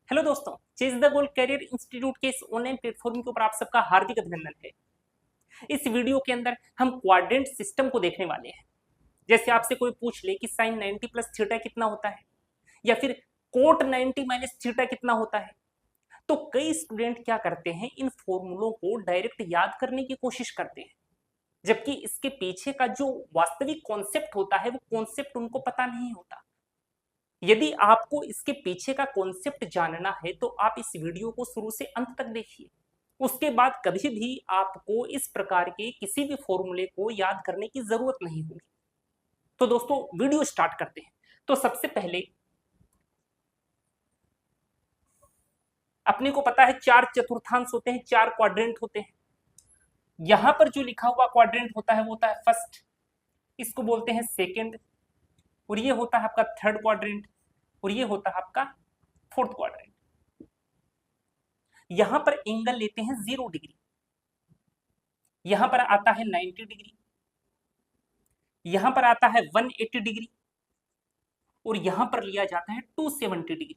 Hello दोस्तों, chase the goal career institute के इस ऑनलाइन प्लेटफॉर्म के ऊपर आप सबका हार्दिक अभिनंदन है। इस वीडियो के अंदर हम क्वाड्रेंट सिस्टम को देखने वाले हैं। जैसे आपसे कोई पूछ ले कि साइन 90 प्लस थीटा कितना होता है या फिर कोट 90 माइनस थीटा कितना होता है, तो कई स्टूडेंट क्या करते हैं, इन फॉर्मूलों को डायरेक्ट याद करने की कोशिश करते हैं, जबकि इसके पीछे का जो वास्तविक कॉन्सेप्ट होता है वो कॉन्सेप्ट उनको पता नहीं होता। यदि आपको इसके पीछे का कॉन्सेप्ट जानना है तो आप इस वीडियो को शुरू से अंत तक देखिए। उसके बाद कभी भी आपको इस प्रकार के किसी भी फॉर्मूले को याद करने की जरूरत नहीं होगी। तो दोस्तों, वीडियो स्टार्ट करते हैं। तो सबसे पहले अपने को पता है चार चतुर्थांश होते हैं, चार क्वाड्रेंट होते हैं। यहां पर जो लिखा हुआ क्वाड्रेंट होता है वो होता है फर्स्ट, इसको बोलते हैं सेकेंड, और ये होता है आपका थर्ड क्वाड्रेंट, और ये होता है आपका फोर्थ क्वाड्रेंट। यहां पर एंगल लेते हैं 0 डिग्री, यहां पर आता है 90 डिग्री, यहां पर आता है 180 डिग्री, और यहां पर लिया जाता है 270 डिग्री,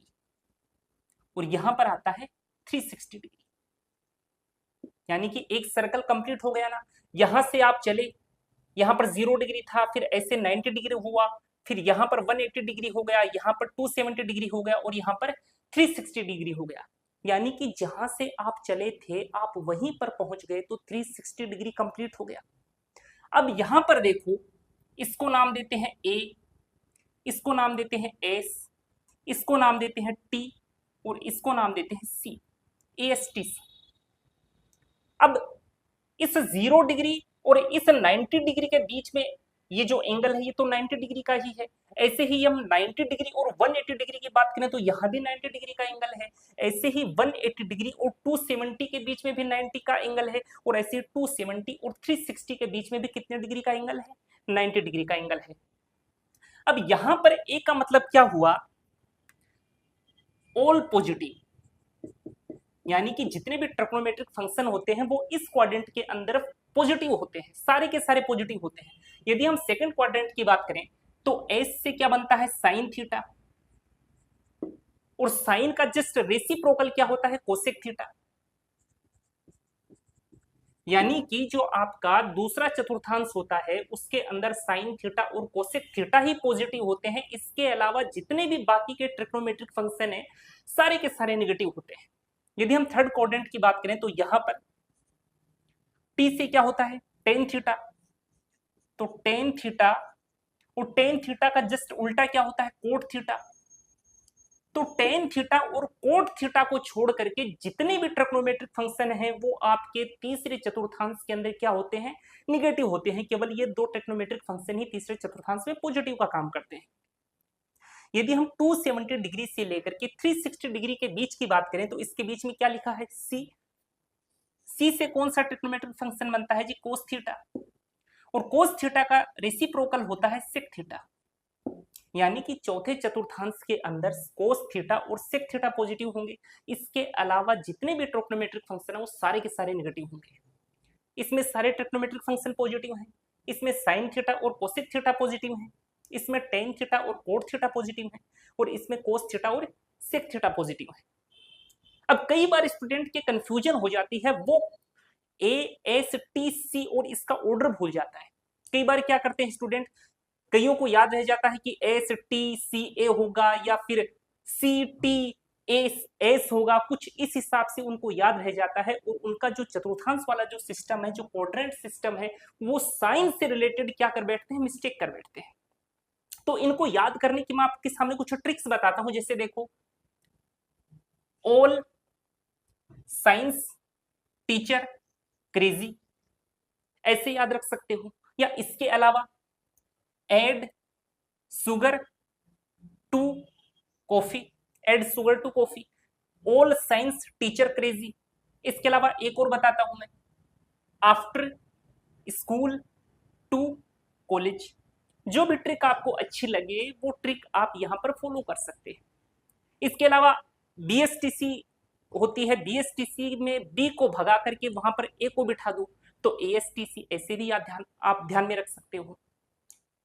और यहां पर आता है 360 डिग्री। यानी कि एक सर्कल कंप्लीट हो गया ना। यहां से आप चले, यहां पर 0 डिग्री था, फिर ऐसे 90 डिग्री हुआ, फिर यहां पर 180 डिग्री हो गया, यहां पर 270 डिग्री हो गया, और यहां पर 360 डिग्री हो गया। यानी कि जहां से आप चले थे आप वहीं पर पहुंच गए, तो 360 डिग्री कंप्लीट हो गया। अब यहां पर देखो, इसको नाम देते हैं ए, इसको नाम देते हैं एस, इसको नाम देते हैं टी, और इसको नाम देते हैं सी, ASTC। अब इस 0 डिग्री और इस 90 डिग्री के बीच में ये जो एंगल है ये तो 90 डिग्री का ही है। ऐसे ही हम 90 डिग्री और 180 डिग्री की बात करें तो यहाँ भी 90 डिग्री का एंगल है। ऐसे ही 180 डिग्री और 270 के बीच में भी 90 का एंगल है, और ऐसे 270 और 360 के बीच में भी कितने डिग्री का एंगल है, 90 डिग्री का एंगल है। अब यहां पर ए का मतलब क्या हुआ, ऑल पॉजिटिव, यानी कि जितने भी ट्रिग्नोमेट्रिक फंक्शन होते हैं वो इस क्वाड्रेंट के अंदर पॉजिटिव होते हैं, सारे के सारे पॉजिटिव होते हैं। यदि हम सेकंड क्वाड्रेंट की बात करें तो एस से क्या बनता है, साइन थीटा, और साइन का जस्ट रेसिप्रोकल क्या होता है, कोसेक थीटा। यानी कि जो आपका दूसरा चतुर्थांश होता है उसके अंदर साइन थीटा और कोसेक थीटा ही पॉजिटिव होते हैं। इसके अलावा जितने भी बाकी के ट्रिग्नोमेट्रिक फंक्शन है सारे के सारे नेगेटिव होते हैं। यदि हम थर्ड क्वाड्रेंट की बात करें तो यहां पर टी से क्या होता है, टेन थीटा, तो टेन थीटा, और टेन थीटा का जस्ट उल्टा क्या होता है, कोट थीटा। तो टेन थीटा और कोट थीटा को छोड़ करके जितने भी ट्रिग्नोमेट्रिक फंक्शन हैं वो आपके तीसरे चतुर्थांश के अंदर क्या होते हैं, निगेटिव होते हैं। केवल ये दो ट्रिग्नोमेट्रिक फंक्शन ही तीसरे चतुर्थांश में पॉजिटिव का काम करते हैं। यदि हम 270 डिग्री से लेकर के 360 डिग्री के बीच की बात करें तो इसके बीच में क्या लिखा है, सी। सी से कौन सा ट्रिग्नोमेट्रिक फंक्शन बनता है जी, कोस थीटा, और कोस थीटा का रेसिप्रोकल होता है सेक थीटा। यानी कि चौथे चतुर्थांश के अंदर कोस थीटा और सेक थीटा पॉजिटिव होंगे। इसके अलावा जितने भी ट्रिग्नोमेट्रिक फंक्शन है वो सारे के सारे नेगेटिव होंगे। इसमें सारे ट्रिग्नोमेट्रिक फंक्शन पॉजिटिव हैं, इसमें साइन थीटा और कोसेक थीटा पॉजिटिव हैं, इसमें टेन थीटा और कोट थीटा पॉजिटिव है, और इसमें कोस थीटा और सेक थीटा पॉजिटिव है। अब कई बार स्टूडेंट के कंफ्यूजन हो जाती है, वो ASTC और इसका ऑर्डर भूल जाता है। कई बार क्या करते हैं स्टूडेंट, कईयों को याद रह जाता है कि STCA होगा या फिर CTS होगा, कुछ इस हिसाब से उनको याद रह जाता है, और उनका जो चतुर्थांश वाला जो सिस्टम है, जो क्वाड्रेंट सिस्टम है, वो साइन से रिलेटेड क्या कर बैठते हैं, मिस्टेक कर बैठते हैं। तो इनको याद करने की मैं आपके सामने कुछ ट्रिक्स बताता हूं। जैसे देखो, ऑल साइंस टीचर क्रेजी, ऐसे याद रख सकते हो। या इसके अलावा add sugar to coffee, add sugar to coffee, all science teacher crazy. इसके अलावा एक और बताता हूं मैं, आफ्टर स्कूल टू कॉलेज। जो भी ट्रिक आपको अच्छी लगे वो ट्रिक आप यहां पर फॉलो कर सकते हैं। इसके अलावा BSTC होती है, BSTC में बी को भगा करके वहां पर ए को बिठा दो, तो ASTC ऐसे भी आप ध्यान में रख सकते हो।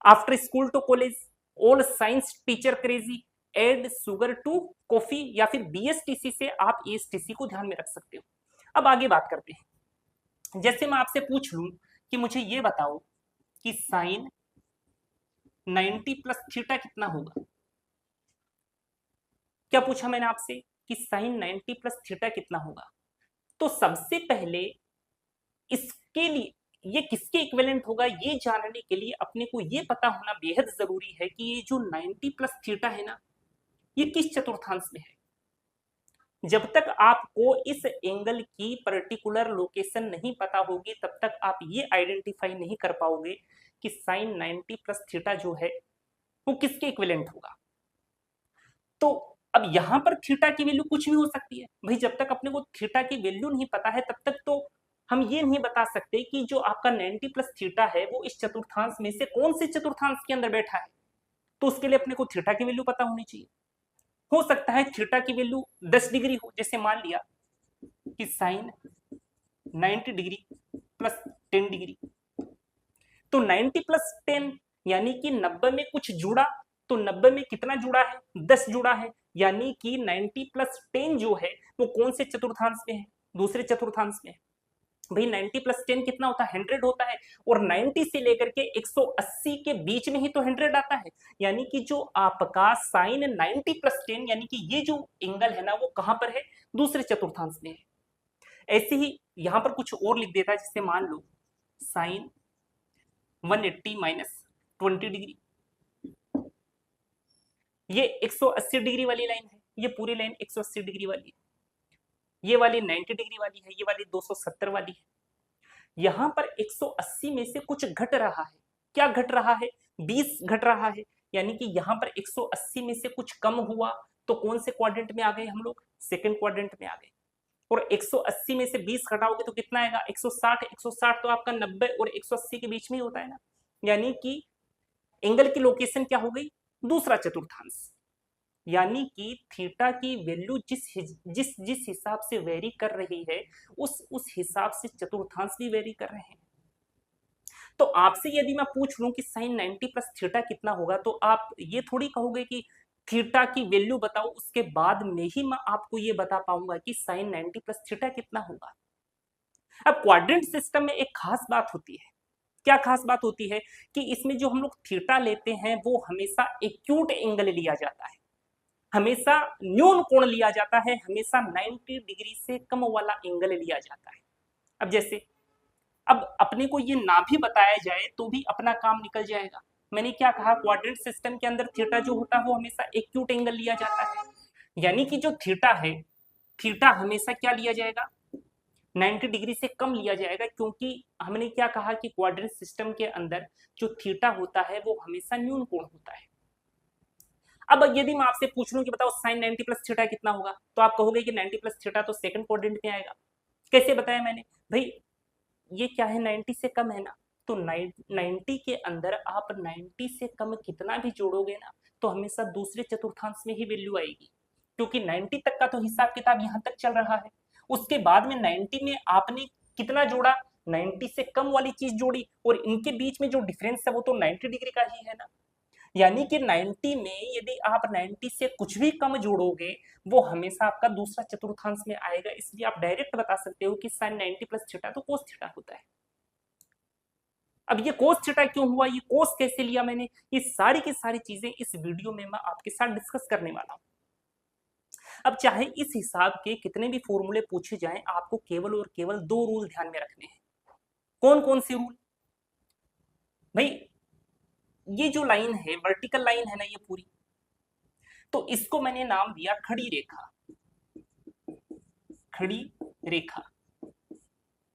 After school to college, all science teacher crazy, add sugar to coffee, या फिर BSTC से आप ESTC को ध्यान में रख सकते हो। अब आगे बात करते हैं। जैसे मैं आपसे पूछ लूं कि मुझे ये बताओ कि साइन 90 प्लस थीटा कितना होगा। क्या पूछा मैंने आपसे कि साइन 90 प्लस थीटा कितना होगा। तो सबसे पहले इसके लिए ये किसके इक्विवेलेंट होगा ये जानने के लिए अपने को ये पता होना बेहद जरूरी है कि ये जो 90 प्लस थीटा है ना, ये किस चतुर्थांश में है। जब तक आपको इस एंगल की पर्टिकुलर लोकेशन नहीं पता होगी तब तक आप ये आइडेंटिफाई नहीं कर पाओगे कि साइन 90 प्लस थीटा जो है वो किसके इक्विवेलेंट होगा। तो अब यहां पर थीटा की वैल्यू कुछ भी हो सकती है भाई। जब तक अपने को थीटा की वैल्यू नहीं पता है तब तक तो हम ये नहीं बता सकते कि जो आपका 90 प्लस थीटा है वो इस चतुर्थांश में से कौन से चतुर्थांश के अंदर बैठा है। तो उसके लिए अपने को थीटा की वैल्यू पता होनी चाहिए। हो सकता है थीटा की वैल्यू 10 डिग्री हो, जैसे मान लिया कि साइन 90 डिग्री प्लस 10 डिग्री, तो 90 प्लस 10 यानी कि 90 में कुछ जुड़ा, तो 90 में कितना जुड़ा है, 10 जुड़ा है, यानी कि 90 प्लस 10 जो है वो कौन से चतुर्थांश में है, दूसरे चतुर्थांश में है। भाई 90 प्लस 10 कितना होता है, 100 होता है, और 90 से लेकर के 180 के बीच में ही तो 100 आता है। यानी कि जो आपका साइन 90 प्लस 10 यानी कि ये जो एंगल है ना वो कहां पर है, दूसरे चतुर्थांश में है। ऐसे ही यहां पर कुछ और लिख देता है, जिससे मान लो साइन 180 माइनस 20 डिग्री, ये 180 डिग्री वाली लाइन है, ये पूरी लाइन 180 डिग्री वाली है, ये वाली 90 डिग्री वाली है, ये वाली 270 वाली है। यहां पर 180 में से कुछ घट रहा है। क्या घट रहा है, 20 घट रहा है, यानी कि यहां पर 180 में से कुछ कम हुआ, तो कौन से क्वाड्रेंट में आ गए हम लोग, सेकंड क्वाड्रेंट में आ गए। और 180 में से 20 घटाओगे तो कितना आएगा, 160। 160 तो आपका 90 और 180 के बीच में ही होता है ना, यानी कि एंगल की लोकेशन क्या हो गई, दूसरा चतुर्थांश। यानी कि थीटा की वैल्यू जिस जिस जिस हिसाब से वेरी कर रही है उस हिसाब से चतुर्थांश भी वेरी कर रहे हैं। तो आपसे यदि मैं पूछ लूं कि साइन 90 प्लस थीटा कितना होगा, तो आप ये थोड़ी कहोगे कि थीटा की वैल्यू बताओ, उसके बाद में ही मैं आपको ये बता पाऊंगा कि साइन 90 प्लस थीटा कितना होगा। अब क्वाड्रेंट सिस्टम में एक खास बात होती है। क्या खास बात होती है कि इसमें जो हम लोग थीटा लेते हैं वो हमेशा एक्यूट एंगल लिया जाता है, हमेशा न्यून कोण लिया जाता है, हमेशा 90 डिग्री से कम वाला एंगल लिया जाता है। अब जैसे अब अपने को ये ना भी बताया जाए तो भी अपना काम निकल जाएगा। मैंने क्या कहा, क्वाड्रेंट सिस्टम के अंदर थीटा जो होता है वो हमेशा एक्यूट एंगल लिया जाता है, यानी कि जो थीटा है, थीटा हमेशा क्या लिया जाएगा, 90 डिग्री से कम लिया जाएगा, क्योंकि हमने क्या कहा कि क्वाड्रेंट सिस्टम के अंदर जो थीटा होता है वो हमेशा न्यून कोण होता है। अब यदि मैं आपसे पूछ लूं कि बताओ साइन 90 प्लस थीटा कितना होगा, तो आप कहोगे कि 90 प्लस थीटा तो सेकंड क्वाड्रेंट में आएगा। कैसे बताया मैंने, भाई ये क्या है, 90 से कम है ना, तो 90 के अंदर आप 90 से कम कितना भी जोड़ोगे ना तो हमेशा दूसरे चतुर्थांश में ही वैल्यू आएगी, क्योंकि 90 तक का तो हिसाब किताब यहां तक चल रहा है। उसके बाद में 90 में आपने कितना जोड़ा, 90 से कम वाली चीज जोड़ी, और इनके बीच में जो डिफरेंस है वो तो 90 डिग्री का ही है ना। यानी कि 90 में यदि आप 90 से कुछ भी कम जोड़ोगे वो हमेशा आपका दूसरा चतुर्थांश में आएगा। इसलिए आप डायरेक्ट बता सकते हो कि साइन 90 प्लस थीटा तो कोस थीटा होता है। अब ये कोस थीटा क्यों हुआ, ये कोस कैसे लिया मैंने, ये सारी की सारी चीजें इस वीडियो में मैं आपके साथ डिस्कस करने वाला हूं। अब चाहे इस हिसाब के कितने भी फॉर्मूले पूछे जाएं, आपको केवल और केवल दो रूल ध्यान में रखने हैं। कौन कौन से रूल, भाई ये जो लाइन है, वर्टिकल लाइन है ना ये पूरी, तो इसको मैंने नाम दिया खड़ी रेखा। खड़ी रेखा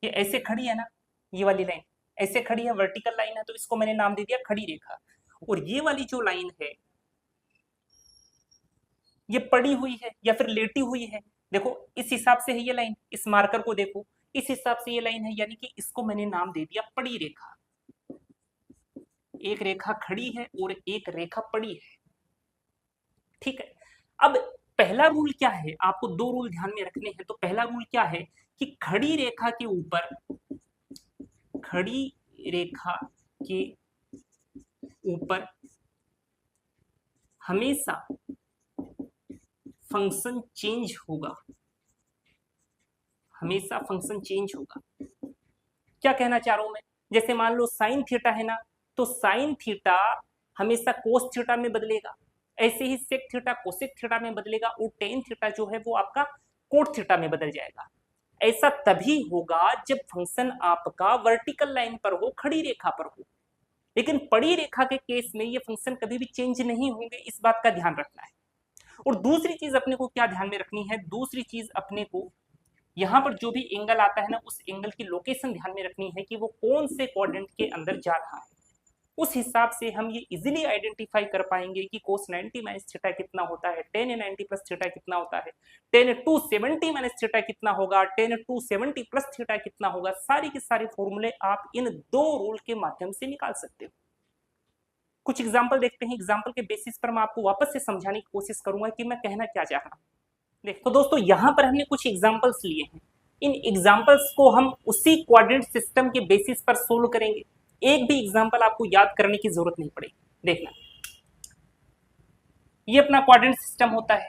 ये ऐसे खड़ी है ना, ये वाली लाइन ऐसे खड़ी है, वर्टिकल लाइन है, तो इसको मैंने नाम दे दिया खड़ी रेखा। और ये वाली जो लाइन है ये पड़ी हुई है या फिर लेटी हुई है, देखो इस हिसाब से है ये लाइन, इस मार्कर को देखो, इस हिसाब से ये लाइन है, यानी कि इसको मैंने नाम दे दिया पड़ी रेखा। एक रेखा खड़ी है और एक रेखा पड़ी है, ठीक है। अब पहला रूल क्या है, आपको दो रूल ध्यान में रखने हैं। तो पहला रूल क्या है कि खड़ी रेखा के ऊपर, खड़ी रेखा के ऊपर हमेशा फंक्शन चेंज होगा, हमेशा फंक्शन चेंज होगा। क्या कहना चाह रहा हूं मैं, जैसे मान लो साइन थीटा है ना, तो साइन थीटा हमेशा कोस थीटा में बदलेगा, ऐसे ही सेक थीटा कोसेक थीटा में बदलेगा, और टेन थीटा जो है वो आपका कोट थीटा में बदल जाएगा। ऐसा तभी होगा जब फंक्शन आपका वर्टिकल लाइन पर हो, खड़ी रेखा पर हो। लेकिन पड़ी रेखा के केस में ये फंक्शन कभी भी चेंज नहीं होंगे, इस बात का ध्यान रखना है। और दूसरी चीज अपने को क्या ध्यान में रखनी है, दूसरी चीज अपने को यहाँ पर जो भी एंगल आता है ना, उस एंगल की लोकेशन ध्यान में रखनी है कि वो कौन से क्वाड्रेंट के अंदर जा रहा है। उस हिसाब से हम ये इजीली आइडेंटिफाई कर पाएंगे कि cos 90 माइनस थीटा कितना होता है, tan 90 प्लस थीटा कितना होता है, tan 270 माइनस थीटा कितना होगा, tan 270 प्लस थीटा कितना होगा। सारे के सारे फॉर्मूले आप इन दो रूल के माध्यम से निकाल सकते हो। कुछ एग्जाम्पल देखते हैं, एग्जाम्पल के बेसिस पर मैं आपको वापस से समझाने की कोशिश करूंगा कि मैं कहना क्या चाह रहा हूं। देख तो दोस्तों, यहां पर हमने कुछ एग्जाम्पल्स लिए हैं, इन एग्जाम्पल्स को हम उसी क्वाड्रेंट सिस्टम के बेसिस पर सोल्व करेंगे। एक भी एग्जाम्पल आपको याद करने की जरूरत नहीं पड़ेगी। देखना, ये अपना क्वाड्रेंट सिस्टम होता है,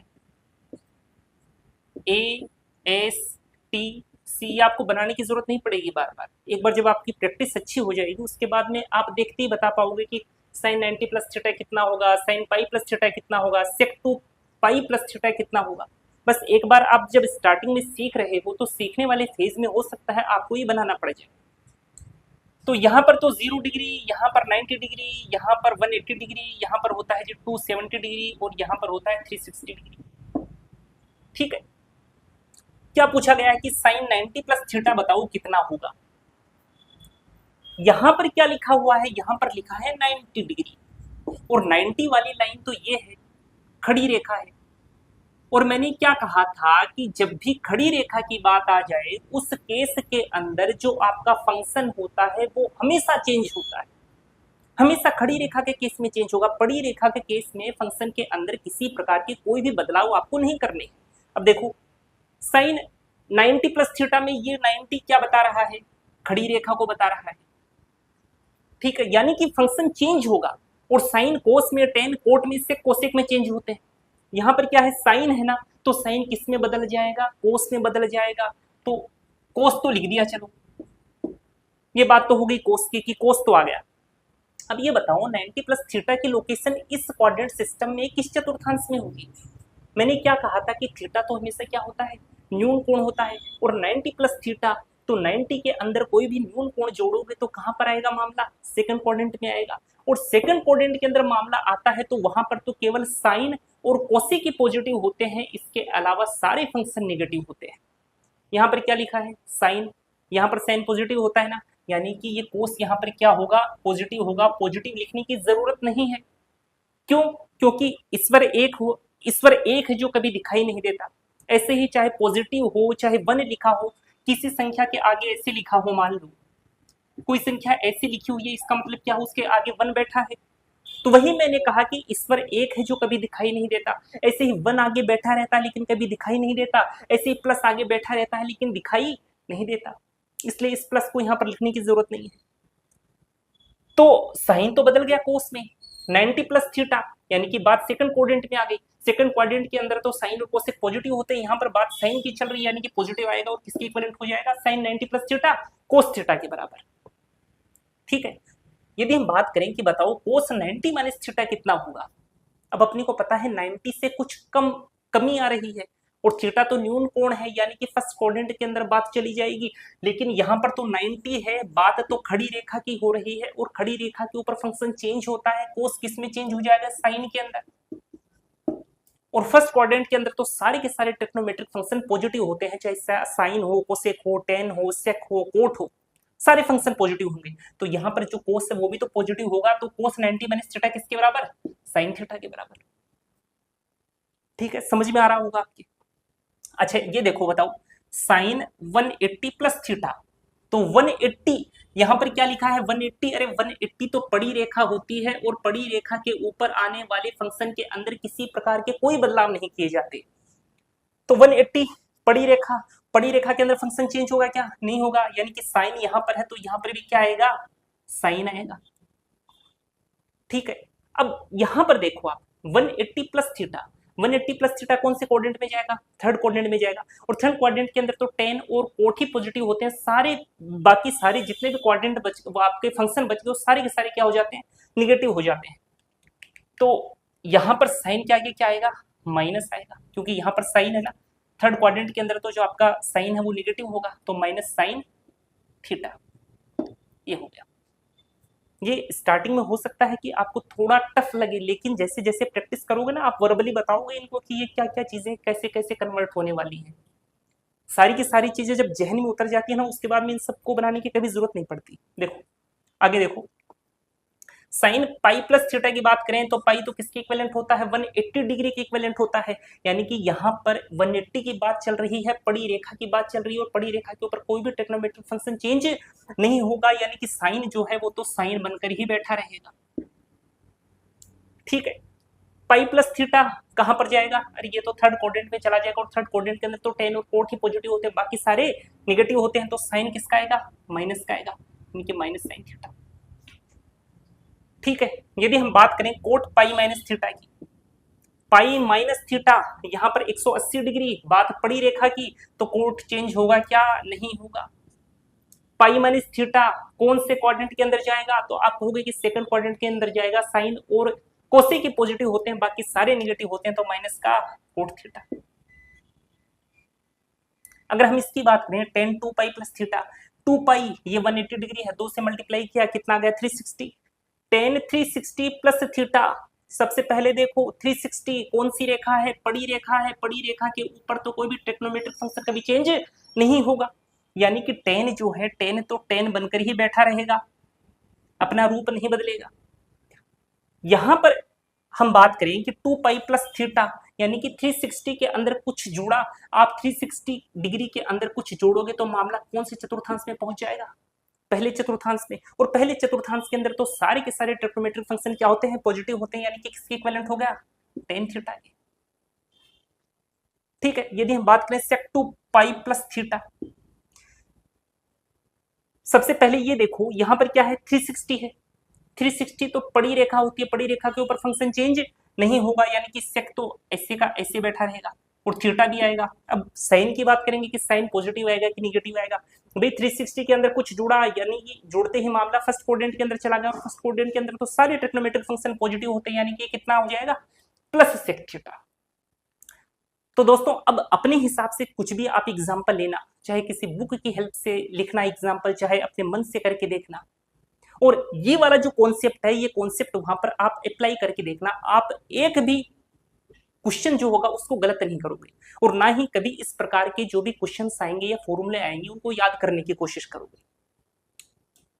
ए एस टी सी, आपको बनाने की जरूरत नहीं पड़ेगी बार बार। एक बार जब आपकी प्रैक्टिस अच्छी हो जाएगी उसके बाद में आप देखते ही बता पाओगे कि साइन 90 प्लस थीटा कितना होगा, साइन पाई प्लस थीटा कितना होगा, सेक 2 पाई प्लस थीटा कितना होगा। बस एक बार आप जब स्टार्टिंग में सीख रहे हो तो सीखने वाले फेज में हो सकता है आपको ये बनाना पड़ जाए। तो यहाँ पर तो 0 डिग्री, यहाँ पर 90 डिग्री, यहाँ पर 180 डिग्री, यहाँ पर होता है जी 270 डिग्री, और यहाँ पर होता है 360 डिग्री। ठीक है, क्या पूछा गया है कि साइन 90 प्लस थीटा बताओ कितना होगा। यहां पर क्या लिखा हुआ है, यहां पर लिखा है 90 डिग्री, और 90 वाली लाइन तो ये है, खड़ी रेखा है। और मैंने क्या कहा था कि जब भी खड़ी रेखा की बात आ जाए उस केस के अंदर जो आपका फंक्शन होता है वो हमेशा चेंज होता है, हमेशा खड़ी रेखा के केस में चेंज होगा। पड़ी रेखा के केस में फंक्शन के अंदर किसी प्रकार के कोई भी बदलाव आपको नहीं करने। अब देखो, साइन 90 प्लस थीटा में ये 90 क्या बता रहा है, खड़ी रेखा को बता रहा है। ठीक है, यानी कि फंक्शन चेंज होगा। और साइन कोस में, टेन कोट में, सेक कोसेक में चेंज होते हैं। यहाँ पर क्या है, साइन है ना, तो साइन किस में बदल जाएगा, कोस में बदल जाएगा। तो कोस तो लिख दिया, चलो ये बात तो हो गई कोस की कि कोस तो आ गया। अब ये बताओ 90 प्लस थीटा की लोकेशन इस क्वाड्रेंट सिस्टम में किस चतुर्थांश में होगी। मैंने क्या कहा था कि थीटा तो हमेशा क्या होता है, न्यून कोण होता है। और 90 प्लस थीटा, तो 90 के अंदर कोई भी न्यून कोण जोड़ोगे तो कहां पर आएगा मामला, सेकंड क्वाड्रेंट में आएगा। और सेकंड क्वाड्रेंट के अंदर मामला आता है तो वहां पर तो केवल साइन और कोसेक ही पॉजिटिव होते हैं, इसके अलावा सारे फंक्शन नेगेटिव होते हैं। यहाँ पर क्या लिखा है, साइन, यहाँ पर साइन पॉजिटिव होता है ना, यानी कि ये कोस यहाँ पर क्या होगा, पॉजिटिव होगा। पॉजिटिव लिखने की जरूरत नहीं है, क्यों, क्योंकि ईश्वर एक हो, ईश्वर एक है जो कभी दिखाई नहीं देता। ऐसे ही चाहे पॉजिटिव हो, चाहे 1 लिखा हो, किसी संख्या के आगे ऐसे लिखा हो, मान लो कोई संख्या ऐसी लिखी हुई है, इसका मतलब क्या हो, उसके आगे 1 बैठा है। तो वही मैंने कहा कि ईश्वर एक है जो कभी दिखाई नहीं देता। ऐसे ही 1 आगे बैठा रहता है लेकिन कभी दिखाई नहीं देता, ऐसे ही प्लस आगे बैठा रहता है लेकिन दिखाई नहीं देता। इसलिए इस प्लस को यहाँ पर लिखने की जरूरत नहीं है। तो साइन तो बदल गया कोस में, 90 प्लस थीटा, यानी कि बात सेकंड क्वाड्रेंट में आ गई। सेकंड क्वाड्रेंट के अंदर तो साइन और कोसेक पॉजिटिव होते हैं, यहाँ पर बात साइन की चल रही है, यानी कि पॉजिटिव आएगा। और किसके इक्विवेलेंट हो जाएगा, sine 90 plus theta cos theta के बराबर। ठीक है, यदि हम बात करें कि बताओ कोस 90 माइनस थीटा कितना होगा। अब अपने को पता है 90 से कुछ कमी आ रही है, और थीटा तो न्यून कोण है, यानी कि फर्स्ट क्वाड्रेंट के अंदर बात चली जाएगी। लेकिन यहाँ पर तो 90 है, बात तो खड़ी रेखा की हो रही है, और खड़ी रेखा के ऊपर फंक्शन चेंज होता है। कोस किस में चेंज हो जाएगा, साइन के अंदर। और फर्स्ट क्वाड्रेंट के अंदर तो सारे के सारे ट्रिग्नोमेट्रिक फंक्शन पॉजिटिव होते हैं, चाहे साइन हो, कोसेक हो, टेन हो, सेक हो, कोट हो, सारे फंक्शन पॉजिटिव होंगे। तो यहाँ पर जो कोस है वो भी तो पॉजिटिव होगा। तो कोस 90 माइनस थीटा किसके बराबर, साइन थीटा के बराबर। ठीक है, समझ में आ रहा होगा आपके। अच्छा ये देखो, बताओ साइन 180 प्लस थीटा, तो 180 यहां पर क्या लिखा है, 180। अरे 180 तो पड़ी रेखा होती है, और पड़ी रेखा के ऊपर आने वाले फंक्शन के अंदर किसी प्रकार के कोई बदलाव नहीं किए जाते। तो 180 पड़ी रेखा, पड़ी रेखा के अंदर फंक्शन चेंज होगा क्या, नहीं होगा। यानी कि साइन यहां पर है तो यहां पर भी क्या आएगा, साइन आएगा। ठीक है, अब यहां पर देखो आप 180 प्लस थीटा, 180 प्लस थीटा कौन से कोऑर्डिनेट में जाएगा, थर्ड कोऑर्डिनेट में जाएगा, और थर्ड कोऑर्डिनेट के अंदर तो tan और कोट ही पॉजिटिव होते हैं, सारे बाकी सारे जितने भी कोऑर्डिनेट बच आपके फंक्शन बच गए सारे के सारे क्या हो जाते हैं, निगेटिव हो जाते हैं। तो यहाँ पर साइन के आगे क्या आएगा, माइनस आएगा, क्योंकि यहाँ पर साइन है ना, थर्ड क्वाड्रेंट के अंदर तो जो आपका साइन है वो निगेटिव होगा, तो माइनस साइन थीटा, ये हो गया। ये स्टार्टिंग में हो सकता है कि आपको थोड़ा टफ लगे, लेकिन जैसे जैसे प्रैक्टिस करोगे ना, आप वर्बली बताओगे इनको कि ये क्या क्या चीजें कैसे कैसे कन्वर्ट होने वाली हैं, सारी की सारी चीजें जब जहन में उतर जाती है ना, उसके बाद में इन सबको बनाने की कभी जरूरत नहीं पड़ती। देखो आगे देखो, साइन पाई प्लस थीटा की बात करें तो पाई तो किसके इक्विवेलेंट होता है, 180 डिग्री के इक्विवेलेंट होता है, यानी कि यहाँ पर 180 की बात चल रही है, पड़ी रेखा की बात चल रही है, और पड़ी रेखा के ऊपर कोई भी ट्रिग्नोमेट्रिक फंक्शन चेंज नहीं होगा, यानी कि साइन जो है वो तो साइन बनकर ही बैठा रहेगा। ठीक है, पाई प्लस थीटा कहां पर जाएगा, अरे ये तो थर्ड कोऑर्डिनेट में चला जाएगा, और थर्ड कोऑर्डिनेट के अंदर तो tan और कोट ही पॉजिटिव होते हैं, बाकी सारे निगेटिव होते हैं, तो साइन किसका आएगा, माइनस का आएगा, यानी कि माइनस साइन थीटा। ठीक है, यदि हम बात करें कोट पाई माइनस थीटा की, पाई माइनस थीटा यहां पर 180 डिग्री, बात पड़ी रेखा की, तो कोट चेंज होगा क्या, नहीं होगा। पाई माइनस थीटा कौन से क्वाड्रेंट के अंदर जाएगा, तो आप कहोगे कि सेकंड क्वाड्रेंट के अंदर जाएगा, साइन और कोसेक के पॉजिटिव होते हैं, बाकी सारे नेगेटिव होते हैं, तो माइनस का कोट थीटा। अगर हम इसकी बात करें tan 2 पाई प्लस थीटा, 2 पाई ये 180 डिग्री है, 2 से मल्टीप्लाई किया कितना गया 360, tan 360 प्लस थीटा, सबसे पहले देखो 360 कौन सी रेखा है, पड़ी रेखा है, पड़ी रेखा के ऊपर तो कोई भी ट्रिग्नोमेट्रिक फंक्शन कभी चेंज नहीं होगा, यानी कि tan जो है tan तो tan बनकर ही बैठा रहेगा, अपना रूप नहीं बदलेगा। यहां पर हम बात करें कि 2 पाई प्लस थीटा, यानी कि 360 के अंदर कुछ जोड़ा, आप 360 डिग्री के अंदर कुछ जोड़ोगे तो मामला कौन से चतुर्थांश में पहुंच जाएगा, पहले चतुर्थांश में, और पहले चतुर्थांश के अंदर तो सारे के सारे ट्रिग्नोमेट्रिक फंक्शन क्या होते हैं, पॉजिटिव होते हैं, यानी कि किसके इक्विवेलेंट हो गया, tan थीटा के। ठीक है, यदि हम बात करें sec 2 पाई प्लस थीटा, सबसे पहले ये देखो यहां पर क्या है, 360 है, 360 तो पड़ी रेखा होती है, पड़ी रेखा के ऊपर फंक्शन चेंज नहीं होगा, यानी कि सेक तो ऐसे का ऐसे बैठा रहेगा, और थीटा भी आएगा। अब साइन की बात करेंगे कि साइन पॉजिटिव आएगा कि निगेटिव आएगा, भाई 360 के अंदर कुछ जुड़ा, यानी कि जोड़ते ही मामला फर्स्ट कोऑर्डिनेट के अंदर चला गया, और फर्स्ट कोऑर्डिनेट के अंदर तो सारे ट्रिग्नोमेट्रिक फंक्शन पॉजिटिव होते हैं, यानी कि कितना हो जाएगा, प्लस सेक थीटा। तो दोस्तों अब अपने हिसाब से कुछ भी आप एग्जाम्पल लेना, चाहे किसी बुक की हेल्प से लिखना एग्जाम्पल, चाहे अपने मन से करके देखना, और ये वाला जो कॉन्सेप्ट है, ये कॉन्सेप्ट वहां पर आप अप्लाई करके देखना, आप एक भी क्वेश्चन जो होगा उसको गलत नहीं करोगे, और ना ही कभी इस प्रकार के जो भी क्वेश्चंस आएंगे या फॉर्मूले आएंगे उनको याद करने की कोशिश करोगे।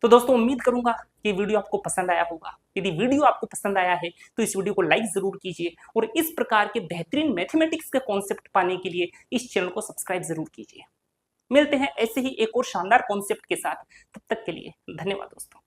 तो दोस्तों उम्मीद करूंगा कि वीडियो आपको पसंद आया होगा, यदि वीडियो आपको पसंद आया है तो इस वीडियो को लाइक जरूर कीजिए, और इस प्रकार के बेहतरीन मैथमेटिक्स के कॉन्सेप्ट पाने के लिए इस चैनल को सब्सक्राइब जरूर कीजिए। मिलते हैं ऐसे ही एक और शानदार कॉन्सेप्ट के साथ, तब तक के लिए धन्यवाद दोस्तों।